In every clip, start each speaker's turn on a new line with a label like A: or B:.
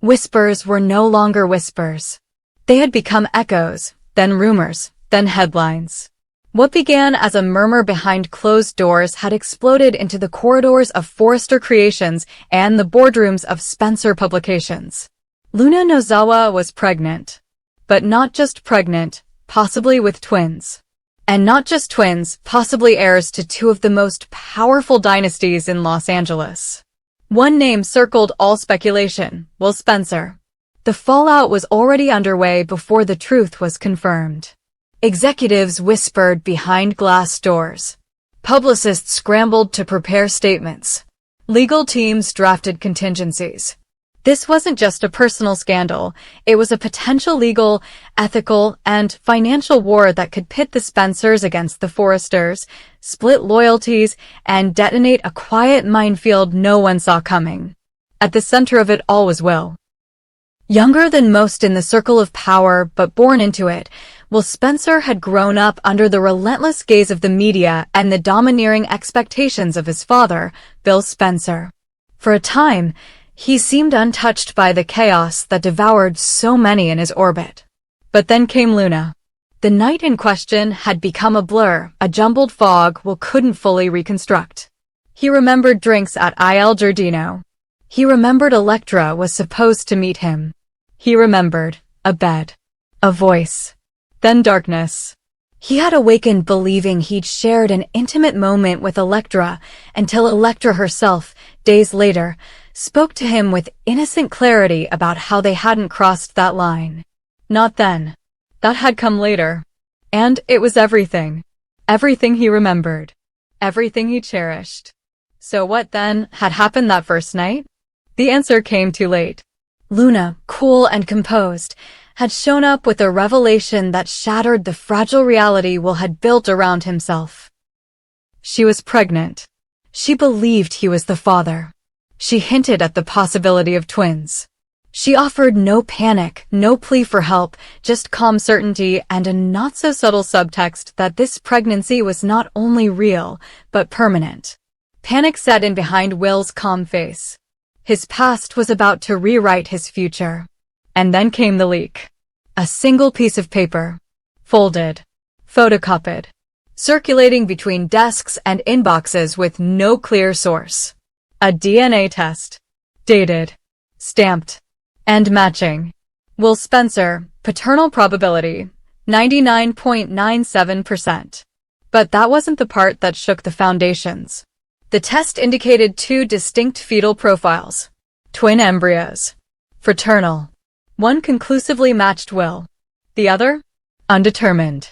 A: Whispers were no longer whispers. They had become echoes, then rumors, then headlines. What began as a murmur behind closed doors had exploded into the corridors of Forrester Creations and the boardrooms of Spencer Publications. Luna Nozawa was pregnant. But not just pregnant, possibly with twins. And not just twins, possibly heirs to two of the most powerful dynasties in Los Angeles. One name circled all speculation: Will Spencer. The fallout was already underway before the truth was confirmed. Executives whispered behind glass doors. Publicists scrambled to prepare statements. Legal teams drafted contingencies. This wasn't just a personal scandal, it was a potential legal, ethical, and financial war that could pit the Spencers against the Forresters, split loyalties, and detonate a quiet minefield no one saw coming. At the center of it all was Will. Younger than most in the circle of power, but born into it, Will Spencer had grown up under the relentless gaze of the media and the domineering expectations of his father, Bill Spencer. For a time, he seemed untouched by the chaos that devoured so many in his orbit. But then came Luna. The night in question had become a blur, a jumbled fog Will couldn't fully reconstruct. He remembered drinks at Il Giardino. He remembered Electra was supposed to meet him. He remembered a bed, a voice, then darkness. He had awakened believing he'd shared an intimate moment with Electra until Electra herself, days later, spoke to him with innocent clarity about how they hadn't crossed that line. Not then. That had come later. And it was everything. Everything he remembered. Everything he cherished. So what then had happened that first night? The answer came too late. Luna, cool and composed, had shown up with a revelation that shattered the fragile reality Will had built around himself. She was pregnant. She believed he was the father. She hinted at the possibility of twins. She offered no panic, no plea for help, just calm certainty and a not-so-subtle subtext that this pregnancy was not only real, but permanent. Panic set in behind Will's calm face. His past was about to rewrite his future. And then came the leak. A single piece of paper. Folded. Photocopied. Circulating between desks and inboxes with no clear source. A DNA test. Dated. Stamped. And matching. Will Spencer, paternal probability, 99.97%. But that wasn't the part that shook the foundations. The test indicated two distinct fetal profiles. Twin embryos. Fraternal. One conclusively matched Will. The other? Undetermined.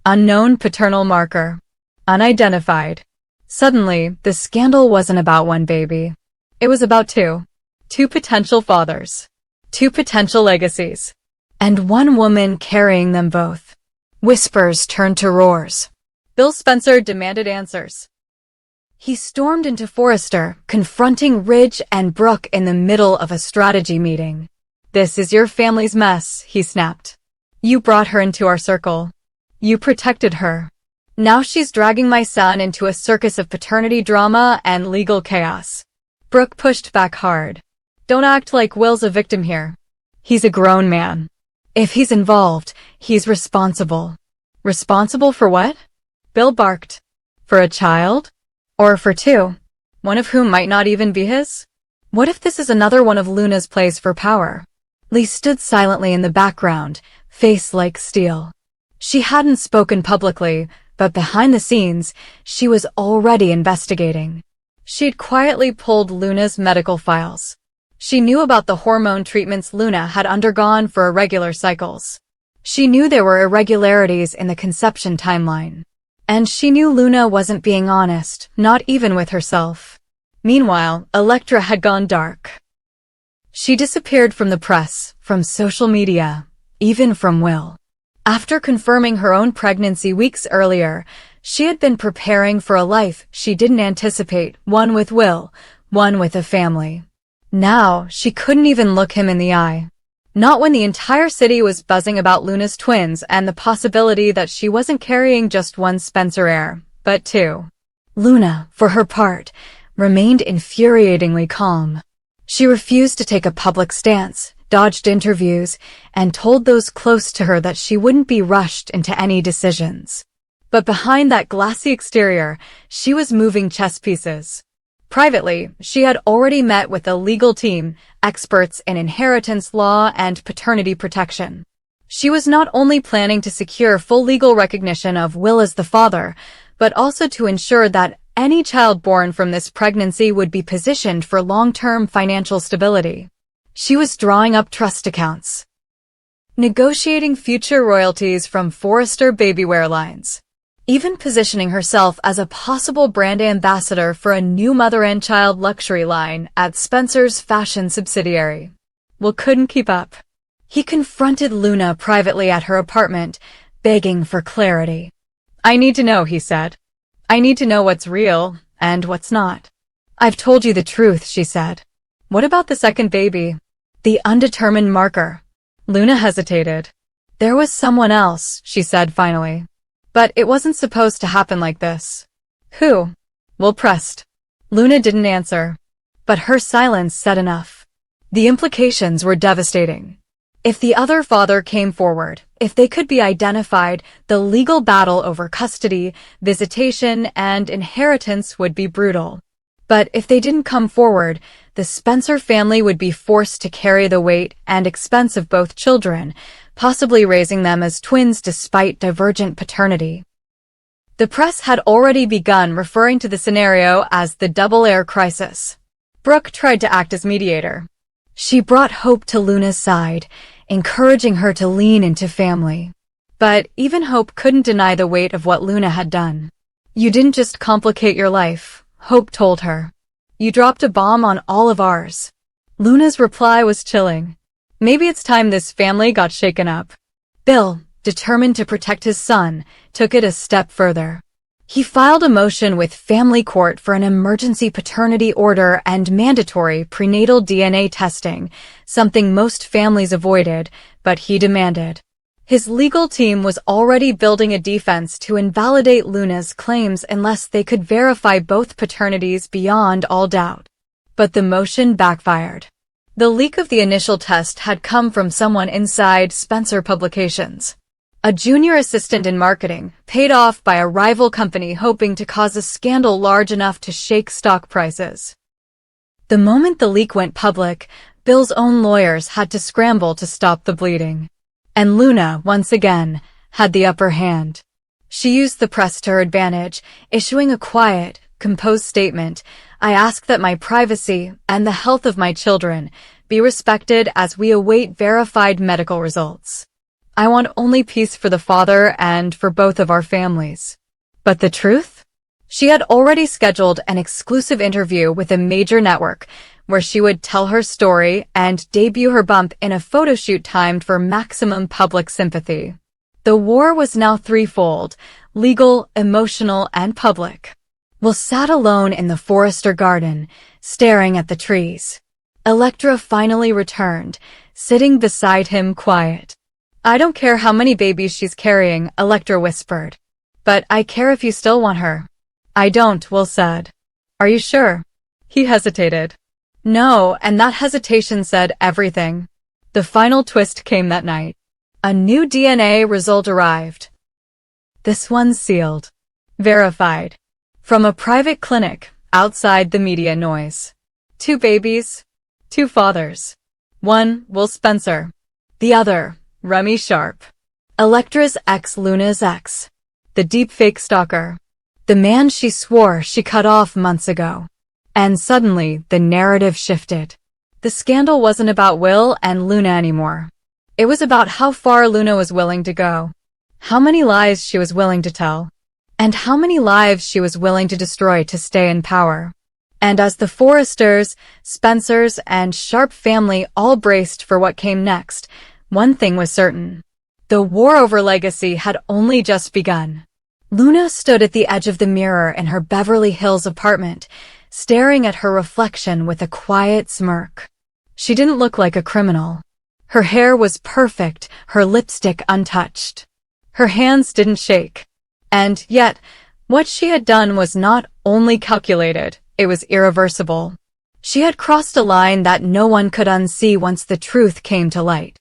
A: Unknown paternal marker. Unidentified. Suddenly, the scandal wasn't about one baby. It was about two. Two potential fathers. Two potential legacies. And one woman carrying them both. Whispers turned to roars. Bill Spencer demanded answers. He stormed into Forrester, confronting Ridge and Brooke in the middle of a strategy meeting. "This is your family's mess," he snapped. "You brought her into our circle. You protected her. Now she's dragging my son into a circus of paternity drama and legal chaos." Brooke pushed back hard. "Don't act like Will's a victim here. He's a grown man. If he's involved, he's responsible." "Responsible for what?" Bill barked. "For a child? Or for two? One of whom might not even be his? What if this is another one of Luna's plays for power?" Lee stood silently in the background, face like steel. She hadn't spoken publicly, but behind the scenes, she was already investigating. She'd quietly pulled Luna's medical files. She knew about the hormone treatments Luna had undergone for irregular cycles. She knew there were irregularities in the conception timeline. And she knew Luna wasn't being honest, not even with herself. Meanwhile, Electra had gone dark. She disappeared from the press, from social media, even from Will. After confirming her own pregnancy weeks earlier, she had been preparing for a life she didn't anticipate, one with Will, one with a family. Now, she couldn't even look him in the eye. Not when the entire city was buzzing about Luna's twins and the possibility that she wasn't carrying just one Spencer heir, but two. Luna, for her part, remained infuriatingly calm. She refused to take a public stance, dodged interviews, and told those close to her that she wouldn't be rushed into any decisions. But behind that glassy exterior, she was moving chess pieces. Privately, she had already met with a legal team, experts in inheritance law and paternity protection. She was not only planning to secure full legal recognition of Will as the father, but also to ensure that any child born from this pregnancy would be positioned for long-term financial stability. She was drawing up trust accounts, negotiating future royalties from Forrester babywear lines, even positioning herself as a possible brand ambassador for a new mother and child luxury line at Spencer's fashion subsidiary. Will couldn't keep up. He confronted Luna privately at her apartment, begging for clarity. "I need to know," he said. "I need to know what's real and what's not." "I've told you the truth," she said. "What about the second baby? The undetermined marker?" Luna hesitated. "There was someone else," she said finally. "But it wasn't supposed to happen like this." "Who?" Will pressed. Luna didn't answer. But her silence said enough. The implications were devastating. If the other father came forward, if they could be identified, the legal battle over custody, visitation, and inheritance would be brutal. But if they didn't come forward, the Spencer family would be forced to carry the weight and expense of both children, possibly raising them as twins despite divergent paternity. The press had already begun referring to the scenario as the double heir crisis. Brooke tried to act as mediator. She brought hope to Luna's side, encouraging her to lean into family. But even Hope couldn't deny the weight of what Luna had done. "You didn't just complicate your life," Hope told her. "You dropped a bomb on all of ours." Luna's reply was chilling. "Maybe it's time this family got shaken up." Bill, determined to protect his son, took it a step further. He filed a motion with family court for an emergency paternity order and mandatory prenatal DNA testing, something most families avoided, but he demanded. His legal team was already building a defense to invalidate Luna's claims unless they could verify both paternities beyond all doubt. But the motion backfired. The leak of the initial test had come from someone inside Spencer Publications. A junior assistant in marketing, paid off by a rival company hoping to cause a scandal large enough to shake stock prices. The moment the leak went public, Bill's own lawyers had to scramble to stop the bleeding. And Luna, once again, had the upper hand. She used the press to her advantage, issuing a quiet, composed statement. "I ask that my privacy and the health of my children be respected as we await verified medical results. I want only peace for the father and for both of our families." But the truth? She had already scheduled an exclusive interview with a major network, where she would tell her story and debut her bump in a photo shoot timed for maximum public sympathy. The war was now threefold: legal, emotional, and public. Will sat alone in the Forrester garden, staring at the trees. Electra finally returned, sitting beside him quiet. "I don't care how many babies she's carrying," Electra whispered. "But I care if you still want her." "I don't," Will said. "Are you sure?" He hesitated. No, and that hesitation said everything. The final twist came that night. A new DNA result arrived. This one's sealed. Verified. From a private clinic, outside the media noise. 2 babies. 2 fathers. One, Will Spencer. The other, Remy Sharp. Electra's ex, Luna's ex. The deepfake stalker. The man she swore she cut off months ago. And suddenly, the narrative shifted. The scandal wasn't about Will and Luna anymore. It was about how far Luna was willing to go. How many lies she was willing to tell. And how many lives she was willing to destroy to stay in power. And as the Forresters, Spencers, and Sharp family all braced for what came next, one thing was certain. The war over legacy had only just begun. Luna stood at the edge of the mirror in her Beverly Hills apartment, staring at her reflection with a quiet smirk. She didn't look like a criminal. Her hair was perfect, her lipstick untouched. Her hands didn't shake. And yet, what she had done was not only calculated, it was irreversible. She had crossed a line that no one could unsee once the truth came to light.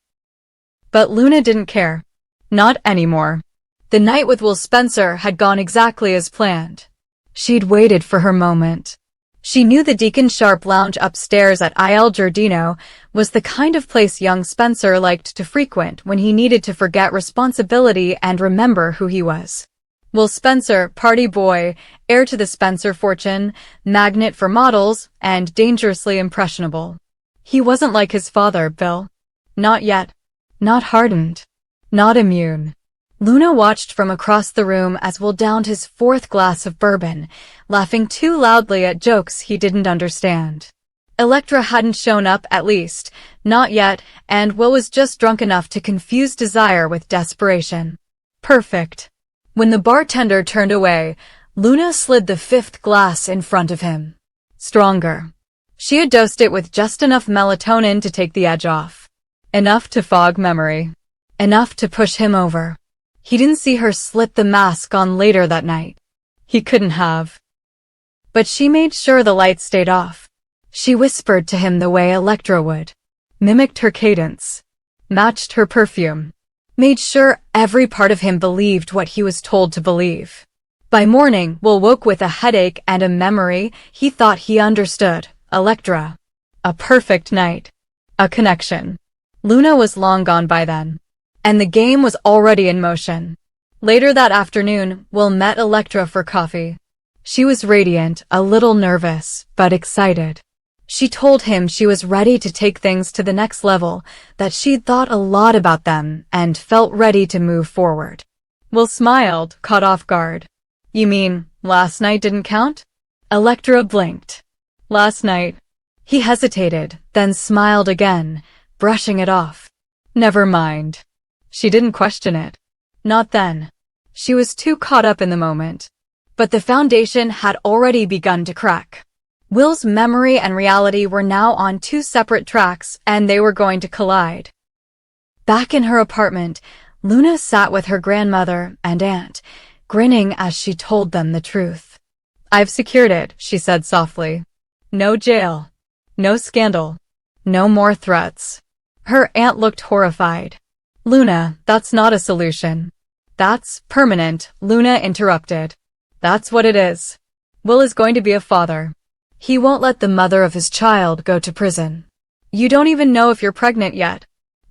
A: But Luna didn't care. Not anymore. The night with Will Spencer had gone exactly as planned. She'd waited for her moment. She knew the Deacon Sharp lounge upstairs at Il Giardino was the kind of place young Spencer liked to frequent when he needed to forget responsibility and remember who he was. Will Spencer, party boy, heir to the Spencer fortune, magnet for models, and dangerously impressionable. He wasn't like his father, Bill. Not yet. Not hardened. Not immune. Luna watched from across the room as Will downed his fourth glass of bourbon, laughing too loudly at jokes he didn't understand. Electra hadn't shown up, at least, not yet, and Will was just drunk enough to confuse desire with desperation. Perfect. When the bartender turned away, Luna slid the fifth glass in front of him. Stronger. She had dosed it with just enough melatonin to take the edge off. Enough to fog memory. Enough to push him over. He didn't see her slip the mask on later that night. He couldn't have. But she made sure the lights stayed off. She whispered to him the way Electra would. Mimicked her cadence. Matched her perfume. Made sure every part of him believed what he was told to believe. By morning, Will woke with a headache and a memory he thought he understood. Electra. A perfect night. A connection. Luna was long gone by then. And the game was already in motion. Later that afternoon, Will met Electra for coffee. She was radiant, a little nervous, but excited. She told him she was ready to take things to the next level, that she'd thought a lot about them and felt ready to move forward. Will smiled, caught off guard. You mean, last night didn't count? Electra blinked. Last night. He hesitated, then smiled again, brushing it off. Never mind. She didn't question it. Not then. She was too caught up in the moment. But the foundation had already begun to crack. Will's memory and reality were now on two separate tracks, and they were going to collide. Back in her apartment, Luna sat with her grandmother and aunt, grinning as she told them the truth. I've secured it, she said softly. No jail. No scandal. No more threats. Her aunt looked horrified. Luna, that's not a solution. That's permanent, Luna interrupted. That's what it is. Will is going to be a father. He won't let the mother of his child go to prison. You don't even know if you're pregnant yet.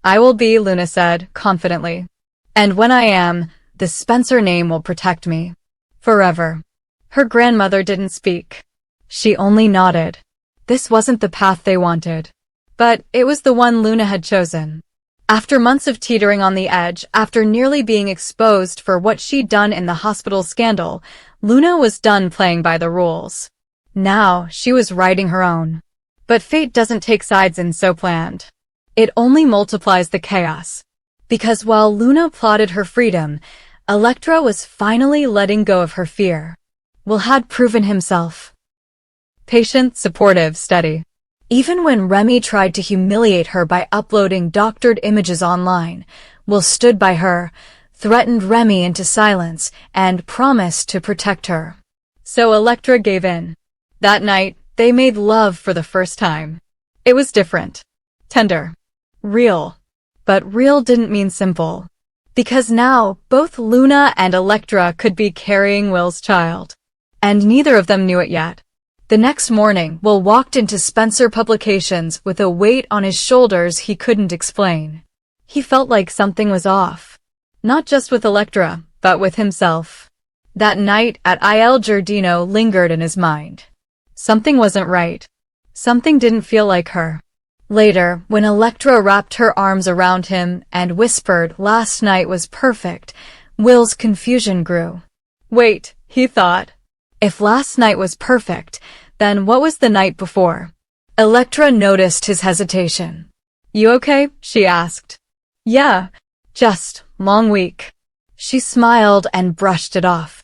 A: I will be, Luna said, confidently. And when I am, the Spencer name will protect me. Forever. Her grandmother didn't speak. She only nodded. This wasn't the path they wanted. But it was the one Luna had chosen. After months of teetering on the edge, after nearly being exposed for what she'd done in the hospital scandal, Luna was done playing by the rules. Now, she was writing her own. But fate doesn't take sides in So Planned. It only multiplies the chaos. Because while Luna plotted her freedom, Electra was finally letting go of her fear. Will had proven himself. Patient, supportive, steady. Even when Remy tried to humiliate her by uploading doctored images online, Will stood by her, threatened Remy into silence, and promised to protect her. So Electra gave in. That night, they made love for the first time. It was different. Tender. Real. But real didn't mean simple. Because now, both Luna and Electra could be carrying Will's child. And neither of them knew it yet. The next morning, Will walked into Spencer Publications with a weight on his shoulders he couldn't explain. He felt like something was off. Not just with Electra, but with himself. That night at Il Giardino lingered in his mind. Something wasn't right. Something didn't feel like her. Later, when Electra wrapped her arms around him and whispered last night was perfect, Will's confusion grew. Wait, he thought. If last night was perfect, then what was the night before? Electra noticed his hesitation. You okay? She asked. Yeah, just long week. She smiled and brushed it off.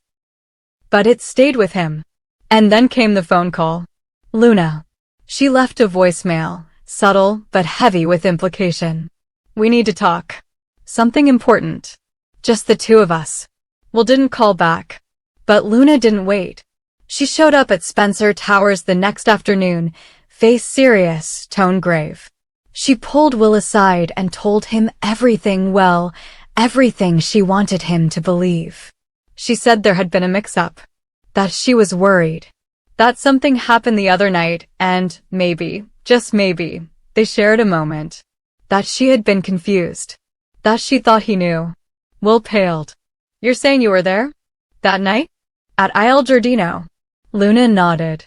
A: But it stayed with him. And then came the phone call. Luna. She left a voicemail, subtle but heavy with implication. We need to talk. Something important. Just the two of us. Will didn't call back. But Luna didn't wait. She showed up at Spencer Towers the next afternoon, face serious, tone grave. She pulled Will aside and told him everything, well, everything she wanted him to believe. She said there had been a mix-up, that she was worried, that something happened the other night and maybe, just maybe, they shared a moment, that she had been confused, that she thought he knew. Will paled. You're saying you were there? That night? At Il Giardino? Luna nodded.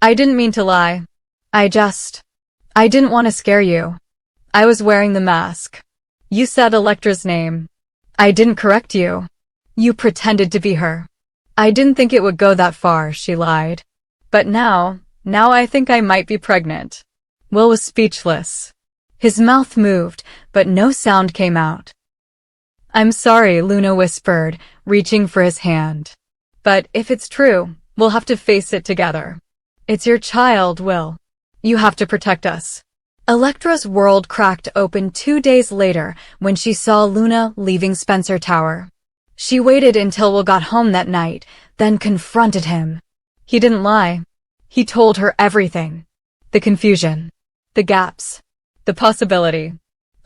A: I didn't mean to lie. I didn't want to scare you. I was wearing the mask. You said Electra's name. I didn't correct you. You pretended to be her. I didn't think it would go that far, she lied. But now I think I might be pregnant. Will was speechless. His mouth moved, but no sound came out. I'm sorry, Luna whispered, reaching for his hand. But if it's true, we'll have to face it together. It's your child, Will. You have to protect us. Electra's world cracked open 2 days later when she saw Luna leaving Spencer Tower. She waited until Will got home that night, then confronted him. He didn't lie. He told her everything. The confusion. The gaps. The possibility.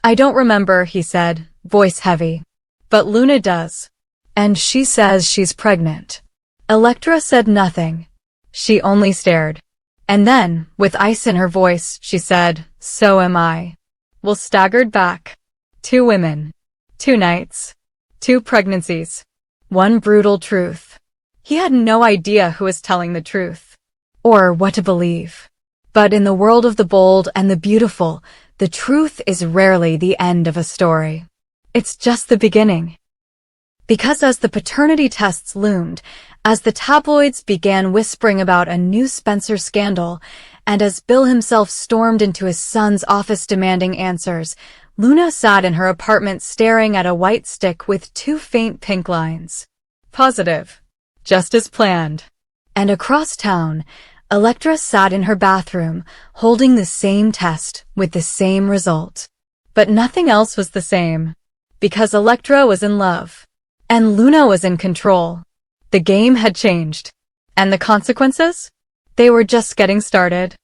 A: I don't remember, he said, voice heavy. But Luna does. And she says she's pregnant. Electra said nothing. She only stared. And then, with ice in her voice, she said, so am I. Will staggered back. 2 women. 2 nights. 2 pregnancies. 1 brutal truth. He had no idea who was telling the truth. Or what to believe. But in the world of the bold and the beautiful, the truth is rarely the end of a story. It's just the beginning. Because as the paternity tests loomed, as the tabloids began whispering about a new Spencer scandal, and as Bill himself stormed into his son's office demanding answers, Luna sat in her apartment staring at a white stick with 2 faint pink lines. Positive. Just as planned. And across town, Electra sat in her bathroom, holding the same test with the same result. But nothing else was the same. Because Electra was in love. And Luna was in control. The game had changed. And the consequences? They were just getting started.